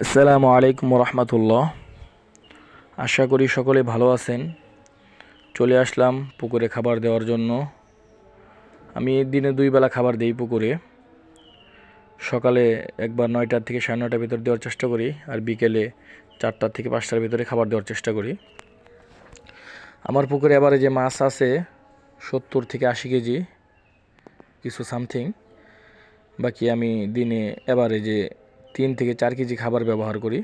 আসসালামু আলাইকুম রহমতুল্লাহ। আশা করি সকলে ভালো আছেন। চলে আসলাম পুকুরে খাবার দেওয়ার জন্য। আমি দিনে 2 বেলা খাবার দিই পুকুরে। সকালে একবার 9টা থেকে 9:30 ভিতর দেওয়ার চেষ্টা করি, আর বিকেলে 4টা থেকে 5টার ভিতরে খাবার দেওয়ার চেষ্টা করি। আমার পুকুরে এবারে যে মাছ আছে 70 থেকে 80 কেজি কিছু সামথিং। বাকি আমি দিনে এবারে যে 3 থেকে 4 কেজি খাবার ব্যবহার করি।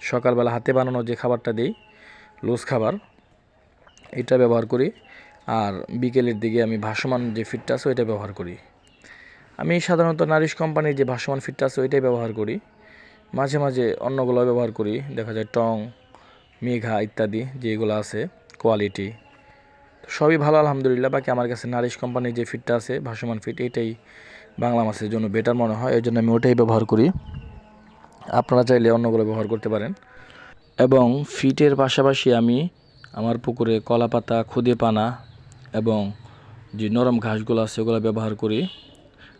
সকালবেলা হাতে বানানো যে খাবারটা দিই, লুজ খাবার, এটা ব্যবহার করি। আর বিকেলের দিকে আমি ভাসমান যে ফিডটা আছে ওইটা ব্যবহার করি। আমি সাধারণত নারিশ কোম্পানির যে ভাসমান ফিডটা আছে ওইটাই ব্যবহার করি। মাঝে মাঝে অন্যগুলো ব্যবহার করি, দেখা যায় টং, মেঘা ইত্যাদি যেগুলো আছে কোয়ালিটি, সবই ভালো আলহামদুলিল্লাহ। বাকি আমার কাছে নারিশ কোম্পানির যে ফিডটা আছে ভাসমান ফিড, এটাই বাংলা মাছের জন্য বেটার মনে হয়, এই জন্য আমি ওটাই ব্যবহার করি। আপনারা চাইলে অন্যগুলো ব্যবহার করতে পারেন। এবং ফিটের পাশাপাশি আমি আমার পুকুরে কলাপাতা, খুদে পানা এবং যে নরম ঘাসগুলো আছে ওগুলো ব্যবহার করি।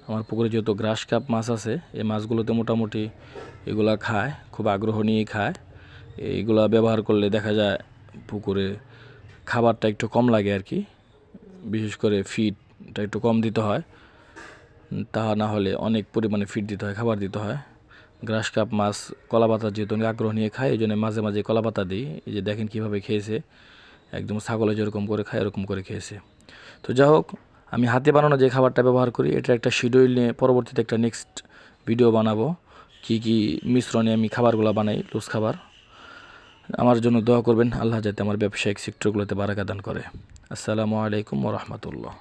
আমার পুকুরে যেহেতু গ্রাস কাপ মাছ আছে, এই মাছগুলোতে মোটামুটি এগুলা খায়, খুব আগ্রহ নিয়েই খায়। এইগুলা ব্যবহার করলে দেখা যায় পুকুরে খাবারটা একটু কম লাগে আর কি। বিশেষ করে ফিডটা একটু কম দিতে হয়, তা না হলে অনেক পরিমাণে ফিড দিতে হয়, খাবার দিতে হয়। গ্রাস কাপ মাছ কলাপাতা যেহেতু আগ্রহ নিয়ে খায়, এই জন্য মাঝে মাঝে কলাপাতা দিই। এই যে দেখেন কীভাবে খেয়েছে, একদম ছাগলে যেরকম করে খায় এরকম করে খেয়েছে। তো যাই হোক, আমি হাতে বানানো যে খাবারটা ব্যবহার করি, এটা একটা শিডিউল নিয়ে পরবর্তীতে একটা নেক্সট ভিডিও বানাবো, কি কি মিশ্রণে আমি খাবারগুলো বানাই, লুজ খাবার। আমার জন্য দোয়া করবেন, আল্লাহ যাতে আমার ব্যবসায়িক সেক্টরগুলোতে বারাকা দান করে। আসসালামু আলাইকুম ওয়া রাহমাতুল্লাহ।